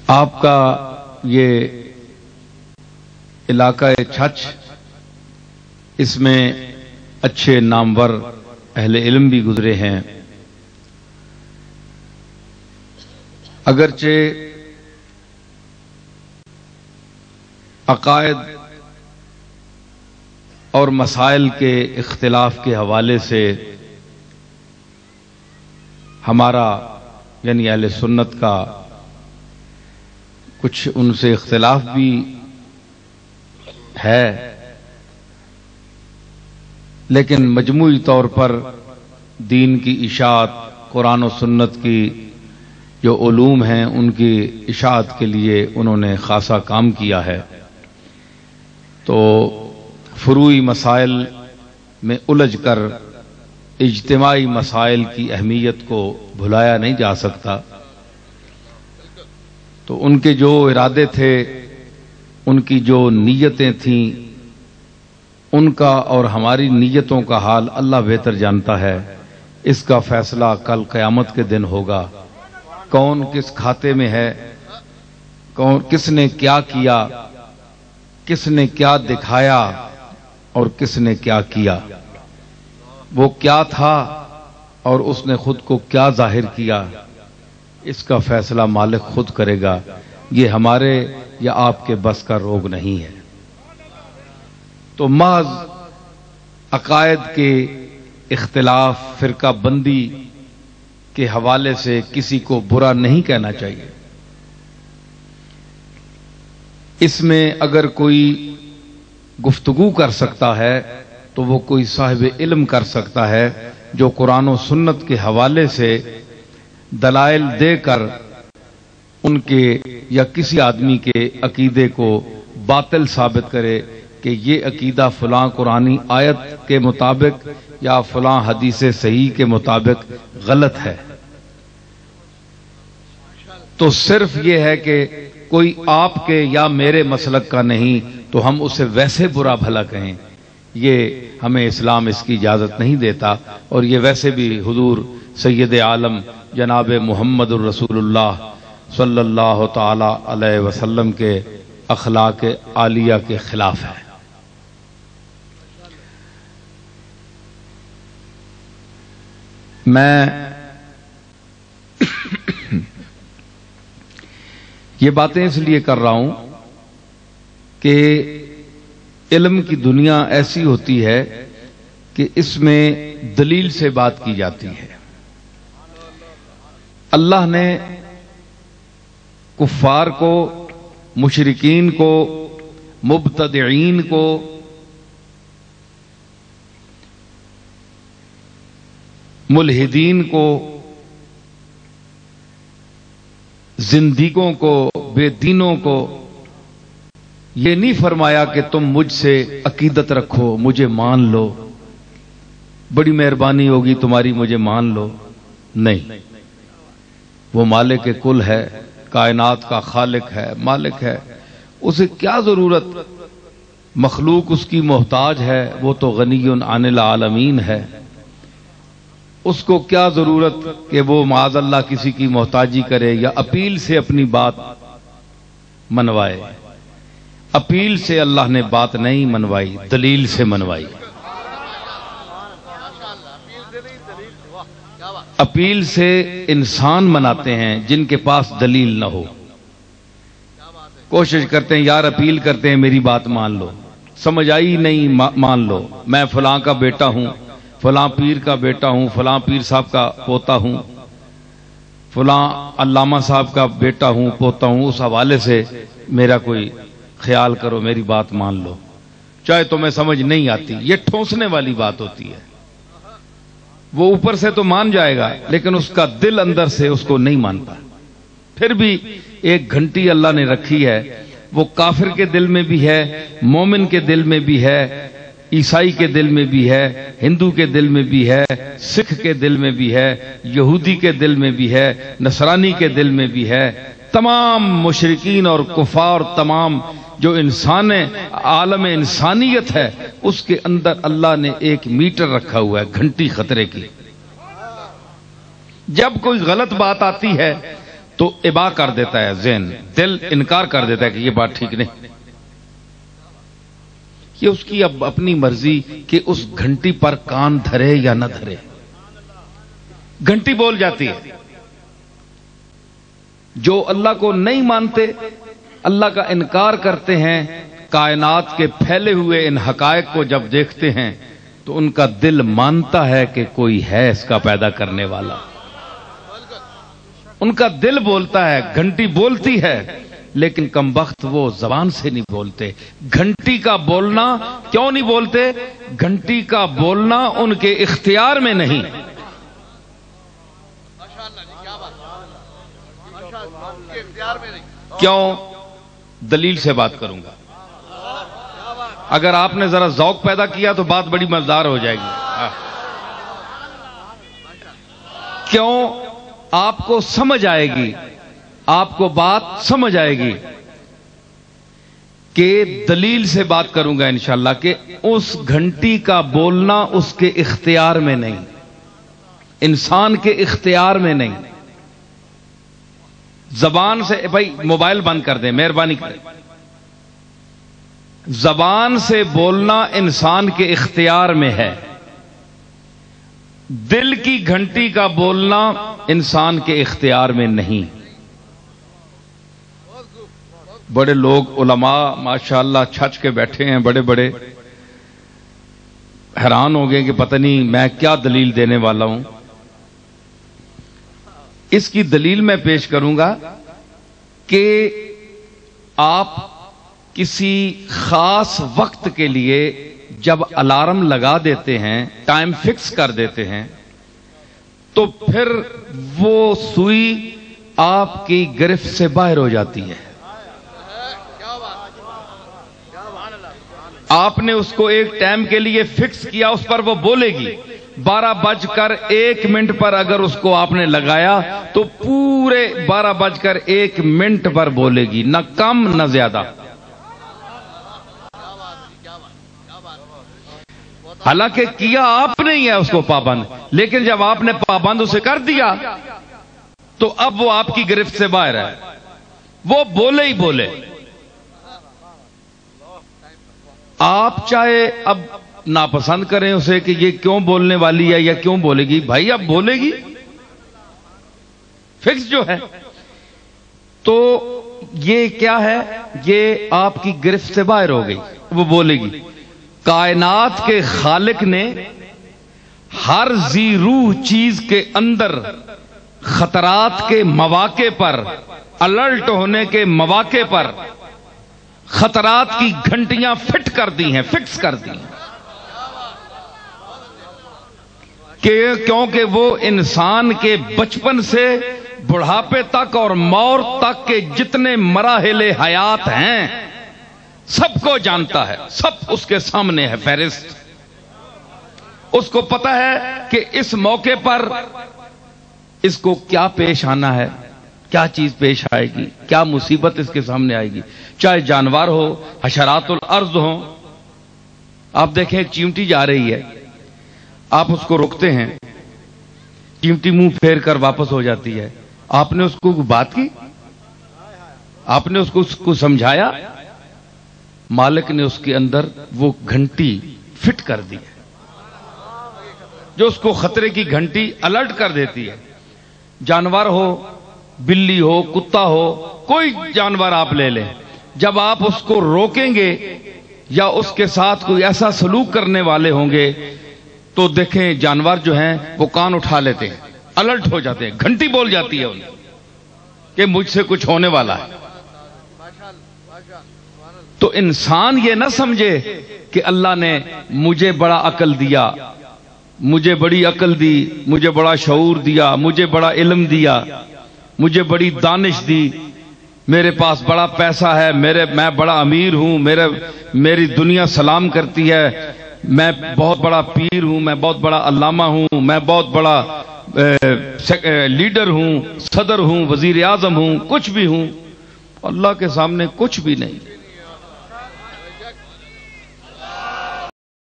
آپ کا یہ علاقہ چھچ، اس میں اچھے نامور اہل علم بھی گزرے ہیں، اگرچہ عقائد اور مسائل کے اختلاف کے حوالے سے ہمارا یعنی اہل سنت کا کچھ ان سے اختلاف بھی ہے، لیکن مجموعی طور پر دین کی اشاعت، قرآن و سنت کی جو علوم ہیں ان کی اشاعت کے لیے انہوں نے خاصا کام کیا ہے۔ تو فروعی مسائل میں الجھ کر اجتماعی مسائل کی اہمیت کو بھلایا نہیں جا سکتا۔ تو ان کے جو ارادے تھے، ان کی جو نیتیں تھیں، ان کا اور ہماری نیتوں کا حال اللہ بہتر جانتا ہے۔ اس کا فیصلہ کل قیامت کے دن ہوگا، کون کس کھاتے میں ہے، کس نے کیا کیا، کس نے کیا دکھایا اور کس نے کیا کیا، وہ کیا تھا اور اس نے خود کو کیا ظاہر کیا، اس کا فیصلہ مالک خود کرے گا۔ یہ ہمارے یا آپ کے بس کا روگ نہیں ہے۔ تو محض عقائد کے اختلاف، فرقہ بندی کے حوالے سے کسی کو برا نہیں کہنا چاہیے۔ اس میں اگر کوئی گفتگو کر سکتا ہے تو وہ کوئی صاحب علم کر سکتا ہے جو قرآن و سنت کے حوالے سے دلائل دے کر ان کے یا کسی آدمی کے عقیدے کو باطل ثابت کرے کہ یہ عقیدہ فلاں قرآنی آیت کے مطابق یا فلاں حدیث صحیح کے مطابق غلط ہے۔ تو صرف یہ ہے کہ کوئی آپ کے یا میرے مسلک کا نہیں تو ہم اسے ویسے برا بھلا کہیں، یہ ہمیں اسلام اس کی اجازت نہیں دیتا، اور یہ ویسے بھی حضور سید عالم جناب محمد الرسول اللہ صلی اللہ تعالی علیہ وسلم کے اخلاق عالیہ کے خلاف ہے۔ میں یہ باتیں اس لیے کر رہا ہوں کہ علم کی دنیا ایسی ہوتی ہے کہ اس میں دلیل سے بات کی جاتی ہے۔ اللہ نے کفار کو، مشرکین کو، مبتدعین کو ملحدین کو، زندیقوں کو، بے دینوں کو یہ نہیں فرمایا کہ تم مجھ سے عقیدت رکھو، مجھے مان لو، بڑی مہربانی ہوگی تمہاری، مجھے مان لو۔ نہیں، وہ مالک کل ہے، کائنات کا خالق ہے، مالک ہے، اسے کیا ضرورت، مخلوق اس کی محتاج ہے، وہ تو غنی عن العالمین ہے، اس کو کیا ضرورت کہ وہ معاذ اللہ کسی کی محتاجی کرے یا اپیل سے اپنی بات منوائے۔ اپیل سے اللہ نے بات نہیں منوائی، دلیل سے منوائی۔ اپیل سے انسان مناتے ہیں جن کے پاس دلیل نہ ہو، کوشش کرتے ہیں یار اپیل کرتے ہیں میری بات مان لو، سمجھ آئی نہیں مان لو، میں فلاں کا بیٹا ہوں، فلاں پیر کا بیٹا ہوں، فلاں پیر صاحب کا پوتا ہوں، فلاں علامہ صاحب کا بیٹا ہوں، پوتا ہوں، اس حوالے سے میرا کوئی خیال کرو، میری بات مان لو، چاہے تمہیں سمجھ نہیں آتی۔ یہ ٹھونسنے والی بات ہوتی ہے۔ وہ اوپر سے تو مان جائے گا لیکن اس کا دل اندر سے اس کو نہیں مانتا۔ پھر بھی ایک گھنٹی اللہ نے رکھی ہے، وہ کافر کے دل میں بھی ہے، مومن کے دل میں بھی ہے، عیسائی کے دل میں بھی ہے، ہندو کے دل میں بھی ہے، سکھ کے دل میں بھی ہے، یہودی کے دل میں بھی ہے، نصرانی کے دل میں بھی ہے، تمام مشرکین اور کفار، تمام جو انسان عالم انسانیت ہے اس کے اندر اللہ نے ایک میٹر رکھا ہوا ہے، گھنٹی خطرے کی۔ جب کوئی غلط بات آتی ہے تو ابا کر دیتا ہے ذہن، دل انکار کر دیتا ہے کہ یہ بات ٹھیک نہیں، یہ اس کی اب اپنی مرضی کہ اس گھنٹی پر کان دھرے یا نہ دھرے۔ گھنٹی بول جاتی ہے۔ جو اللہ کو نہیں مانتے، اللہ کا انکار کرتے ہیں، کائنات کے پھیلے ہوئے ان حقائق کو جب دیکھتے ہیں تو ان کا دل مانتا ہے کہ کوئی ہے اس کا پیدا کرنے والا۔ ان کا دل بولتا ہے، گھنٹی بولتی ہے، لیکن کمبخت وہ زبان سے نہیں بولتے۔ گھنٹی کا بولنا کیوں نہیں بولتے؟ گھنٹی کا بولنا ان کے اختیار میں نہیں۔ کیوں؟ دلیل سے بات کروں گا۔ اگر آپ نے ذرا ذوق پیدا کیا تو بات بڑی مزیدار ہو جائے گی۔ کیوں؟ آپ کو سمجھ آئے گی، آپ کو بات سمجھ آئے گی کہ دلیل سے بات کروں گا انشاءاللہ کہ اس گھنٹی کا بولنا اس کے اختیار میں نہیں، انسان کے اختیار میں نہیں۔ زبان سے، بھائی موبائل بند کر دیں مہربانی کریں۔ زبان سے بولنا انسان کے اختیار میں ہے، دل کی گھنٹی کا بولنا انسان کے اختیار میں نہیں۔ بڑے لوگ علماء ماشاءاللہ چھچ کے بیٹھے ہیں، بڑے بڑے، حیران ہو گئے کہ پتہ نہیں میں کیا دلیل دینے والا ہوں۔ اس کی دلیل میں پیش کروں گا کہ آپ کسی خاص وقت کے لیے جب الارم لگا دیتے ہیں، ٹائم فکس کر دیتے ہیں، تو پھر وہ سوئی آپ کی گرفت سے باہر ہو جاتی ہے۔ آپ نے اس کو ایک ٹائم کے لیے فکس کیا، اس پر وہ بولے گی۔ 12:01 پر اگر اس کو آپ نے لگایا تو پورے 12:01 پر بولے گی، نہ کم نہ زیادہ۔ حالانکہ کیا آپ نے ہی ہے اس کو پابند، لیکن جب آپ نے پابند اسے کر دیا تو اب وہ آپ کی گرفت سے باہر ہے، وہ بولے ہی بولے۔ آپ چاہے اب ناپسند کریں اسے کہ یہ کیوں بولنے والی ہے یا کیوں بولے گی، بھائی اب بولے گی، فکس جو ہے۔ تو یہ کیا ہے؟ یہ آپ کی گرفت سے باہر ہو گئی، وہ بولے گی۔ کائنات کے خالق نے ہر ذی روح چیز کے اندر خطرات کے مواقع پر، الرٹ ہونے کے مواقع پر خطرات کی گھنٹیاں فٹ کر دی ہیں، فکس کر دی ہیں، کیونکہ وہ انسان کے بچپن سے بڑھاپے تک اور موت تک کے جتنے مراحل حیات ہیں سب کو جانتا ہے، سب اس کے سامنے ہے فہرست۔ اس کو پتا ہے کہ اس موقع پر اس کو کیا پیش آنا ہے، کیا چیز پیش آئے گی، کیا مصیبت اس کے سامنے آئے گی، چاہے جانور ہو، حشرات الارض ہو۔ آپ دیکھیں ایک چیونٹی جا رہی ہے، آپ اس کو روکتے ہیں، چیونٹی منہ پھیر کر واپس ہو جاتی ہے۔ آپ نے اس کو بات کی، آپ نے اس کو سمجھایا، مالک نے اس کے اندر وہ گھنٹی فٹ کر دی ہے جو اس کو خطرے کی گھنٹی الرٹ کر دیتی ہے۔ جانور ہو، بلی ہو، کتا ہو، کوئی جانور آپ لے لیں، جب آپ اس کو روکیں گے یا اس کے ساتھ کوئی ایسا سلوک کرنے والے ہوں گے تو دیکھیں جانور جو ہیں وہ کان اٹھا لیتے ہیں، الرٹ ہو جاتے ہیں، گھنٹی بول جاتی ہے ان کہ مجھ سے کچھ ہونے والا ہے۔ تو انسان یہ نہ سمجھے کہ اللہ نے مجھے بڑا عقل دیا، مجھے بڑی عقل دی، مجھے بڑا شعور دیا، مجھے بڑا علم دیا، مجھے بڑی دانش دی، میرے پاس بڑا پیسہ ہے، میں بڑا امیر ہوں، میری دنیا سلام کرتی ہے، میں بہت بڑا پیر ہوں، میں بہت بڑا علامہ ہوں، میں بہت بڑا لیڈر ہوں، صدر ہوں، وزیر اعظم ہوں، کچھ بھی ہوں۔ اللہ کے سامنے کچھ بھی نہیں۔